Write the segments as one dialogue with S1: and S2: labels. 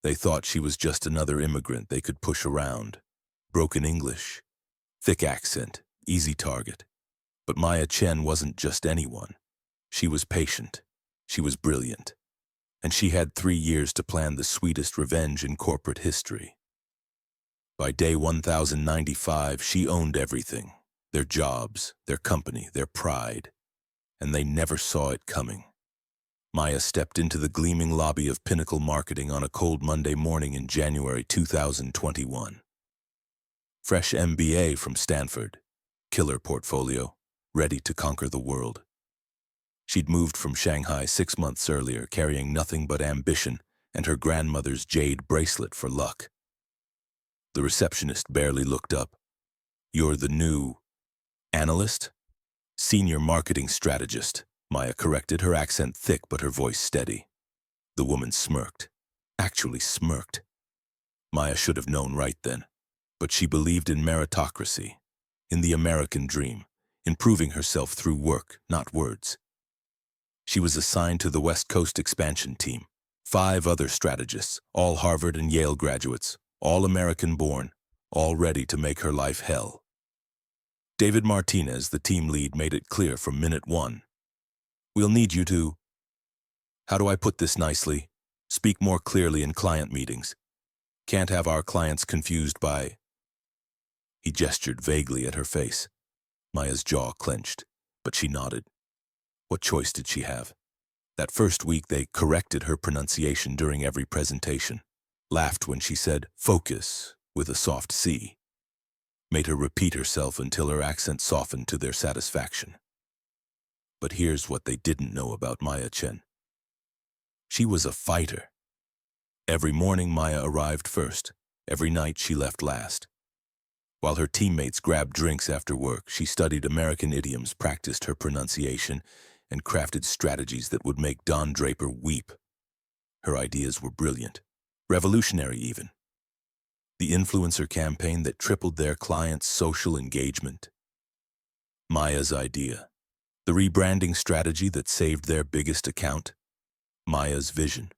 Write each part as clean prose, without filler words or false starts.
S1: They thought she was just another immigrant they could push around. Broken English, thick accent, easy target. But Maya Chen wasn't just anyone. She was patient. She was brilliant. And she had 3 years to plan the sweetest revenge in corporate history. By day 1095, she owned everything. Their jobs, their company, their pride. And they never saw it coming. Maya stepped into the gleaming lobby of Pinnacle Marketing on a cold Monday morning in January 2021. Fresh MBA from Stanford, killer portfolio, ready to conquer the world. She'd moved from Shanghai 6 months earlier, carrying nothing but ambition and her grandmother's jade bracelet for luck. The receptionist barely looked up. "You're the new analyst?" "Senior marketing strategist," Maya corrected, her accent thick but her voice steady. The woman smirked. Actually smirked. Maya should have known right then. But she believed in meritocracy, in the American dream, in proving herself through work, not words. She was assigned to the West Coast expansion team. 5 other strategists, all Harvard and Yale graduates, all American-born, all ready to make her life hell. David Martinez, the team lead, made it clear from minute 1. "We'll need you to, how do I put this nicely, speak more clearly in client meetings. Can't have our clients confused by..." He gestured vaguely at her face. Maya's jaw clenched, but she nodded. What choice did she have? That first week they corrected her pronunciation during every presentation, laughed when she said "focus" with a soft C, made her repeat herself until her accent softened to their satisfaction. But here's what they didn't know about Maya Chen. She was a fighter. Every morning Maya arrived first. Every night she left last. While her teammates grabbed drinks after work, she studied American idioms, practiced her pronunciation, and crafted strategies that would make Don Draper weep. Her ideas were brilliant, revolutionary even. The influencer campaign that tripled their clients' social engagement. Maya's idea. The rebranding strategy that saved their biggest account. Maya's vision.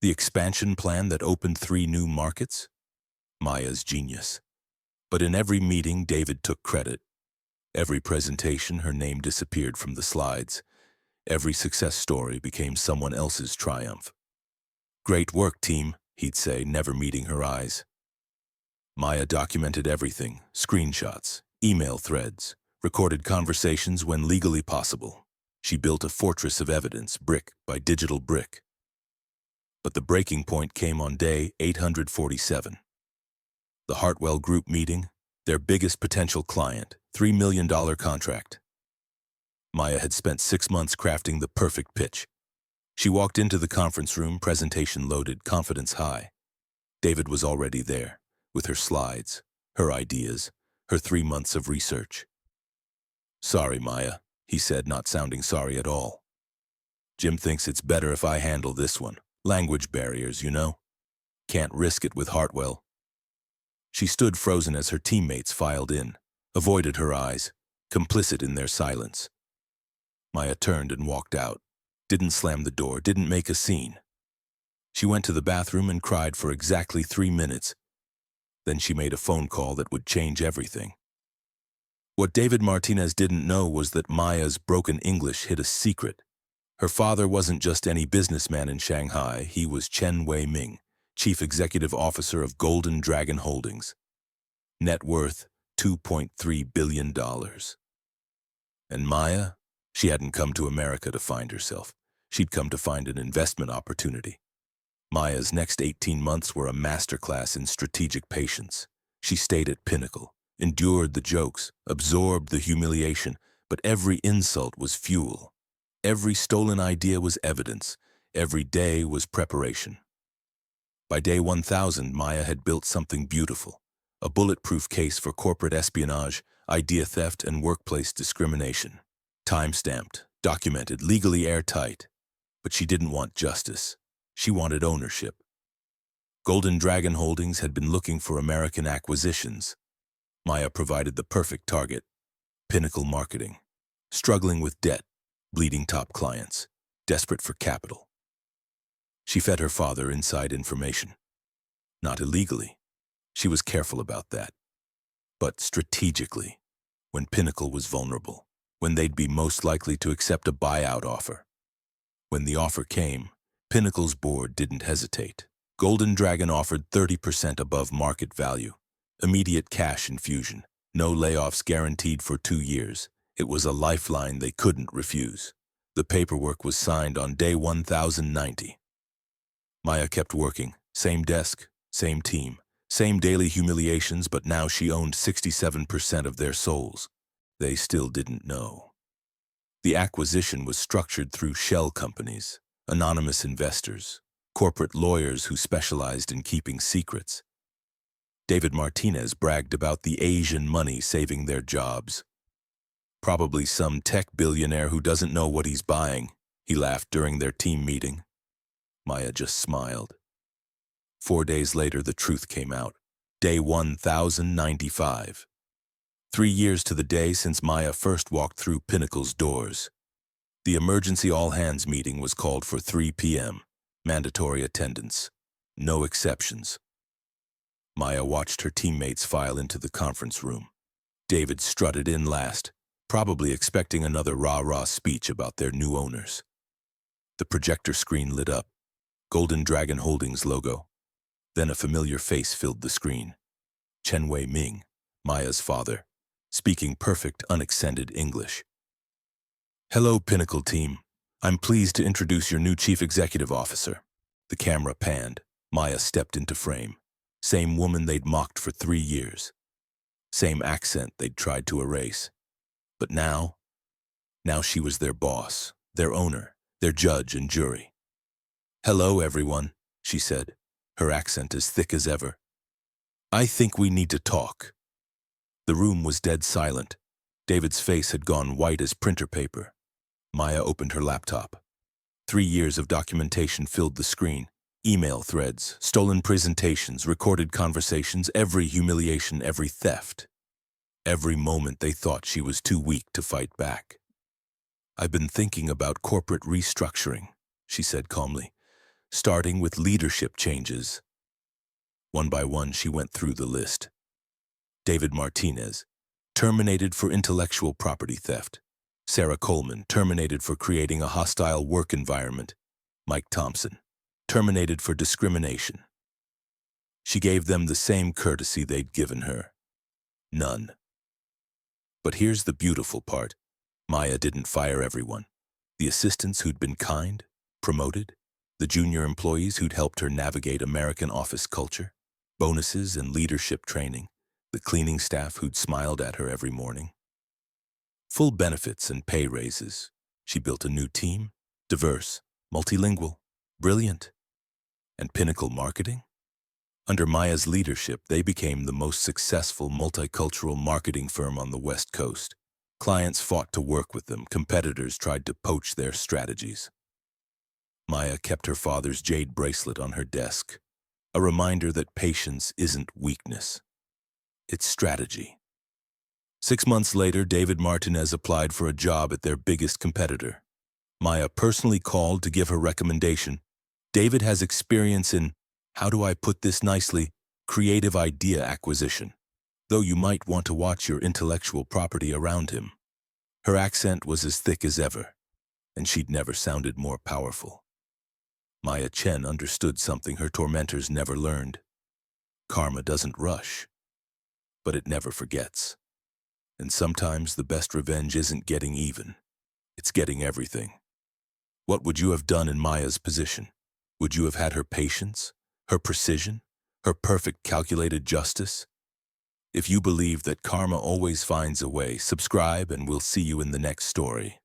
S1: The expansion plan that opened 3 new markets. Maya's genius. But in every meeting, David took credit. Every presentation, her name disappeared from the slides. Every success story became someone else's triumph. "Great work, team," he'd say, never meeting her eyes. Maya documented everything, screenshots, email threads, recorded conversations when legally possible. She built a fortress of evidence, brick by digital brick. But the breaking point came on day 847. The Hartwell Group meeting, their biggest potential client, $3 million contract. Maya had spent 6 months crafting the perfect pitch. She walked into the conference room, presentation loaded, confidence high. David was already there, with her slides, her ideas, her 3 months of research. "Sorry, Maya," he said, not sounding sorry at all. "Jim thinks it's better if I handle this one. Language barriers, you know. Can't risk it with Hartwell." She stood frozen as her teammates filed in, avoided her eyes, complicit in their silence. Maya turned and walked out, didn't slam the door, didn't make a scene. She went to the bathroom and cried for exactly 3 minutes. Then she made a phone call that would change everything. What David Martinez didn't know was that Maya's broken English hid a secret. Her father wasn't just any businessman in Shanghai, he was Chen Wei-ming, Chief Executive Officer of Golden Dragon Holdings. Net worth, $2.3 billion. And Maya? She hadn't come to America to find herself. She'd come to find an investment opportunity. Maya's next 18 months were a masterclass in strategic patience. She stayed at Pinnacle, endured the jokes, absorbed the humiliation, but every insult was fuel. Every stolen idea was evidence. Every day was preparation. By day 1000, Maya had built something beautiful, a bulletproof case for corporate espionage, idea theft, and workplace discrimination. Time-stamped, documented, legally airtight. But she didn't want justice. She wanted ownership. Golden Dragon Holdings had been looking for American acquisitions. Maya provided the perfect target. Pinnacle Marketing. Struggling with debt, bleeding top clients, desperate for capital. She fed her father inside information. Not illegally. She was careful about that. But strategically, when Pinnacle was vulnerable, when they'd be most likely to accept a buyout offer. When the offer came, Pinnacle's board didn't hesitate. Golden Dragon offered 30% above market value, immediate cash infusion, no layoffs guaranteed for 2 years. It was a lifeline they couldn't refuse. The paperwork was signed on day 1090. Maya kept working, same desk, same team, same daily humiliations, but now she owned 67% of their souls. They still didn't know. The acquisition was structured through shell companies, anonymous investors, corporate lawyers who specialized in keeping secrets. David Martinez bragged about the Asian money saving their jobs. Probably some tech billionaire who doesn't know what he's buying, he laughed during their team meeting. Maya just smiled. 4 days later, the truth came out. Day 1095. 3 years to the day since Maya first walked through Pinnacle's doors. The emergency all-hands meeting was called for 3 p.m. Mandatory attendance. No exceptions. Maya watched her teammates file into the conference room. David strutted in last, probably expecting another rah-rah speech about their new owners. The projector screen lit up. Golden Dragon Holdings logo. Then a familiar face filled the screen. Chen Wei-Ming, Maya's father, speaking perfect, unaccented English. "Hello, Pinnacle team. I'm pleased to introduce your new chief executive officer." The camera panned. Maya stepped into frame. Same woman they'd mocked for 3 years. Same accent they'd tried to erase. But now she was their boss, their owner, their judge and jury. "Hello, everyone," she said, her accent as thick as ever. "I think we need to talk." The room was dead silent. David's face had gone white as printer paper. Maya opened her laptop. 3 years of documentation filled the screen. Email threads, stolen presentations, recorded conversations, every humiliation, every theft. Every moment they thought she was too weak to fight back. "I've been thinking about corporate restructuring," she said calmly, "starting with leadership changes." One by one, she went through the list. David Martinez, terminated for intellectual property theft. Sarah Coleman, terminated for creating a hostile work environment. Mike Thompson, terminated for discrimination. She gave them the same courtesy they'd given her. None. But here's the beautiful part. Maya didn't fire everyone. The assistants who'd been kind, promoted, the junior employees who'd helped her navigate American office culture, bonuses and leadership training, the cleaning staff who'd smiled at her every morning. Full benefits and pay raises. She built a new team, diverse, multilingual, brilliant. And Pinnacle Marketing? Under Maya's leadership, they became the most successful multicultural marketing firm on the West Coast. Clients fought to work with them, competitors tried to poach their strategies. Maya kept her father's jade bracelet on her desk, a reminder that patience isn't weakness. It's strategy. 6 months later, David Martinez applied for a job at their biggest competitor. Maya personally called to give her recommendation. David has experience in, how do I put this nicely, creative idea acquisition, though you might want to watch your intellectual property around him. Her accent was as thick as ever, and she'd never sounded more powerful. Maya Chen understood something her tormentors never learned. Karma doesn't rush, but it never forgets. And sometimes the best revenge isn't getting even, it's getting everything. What would you have done in Maya's position? Would you have had her patience, her precision, her perfect calculated justice? If you believe that karma always finds a way, subscribe and we'll see you in the next story.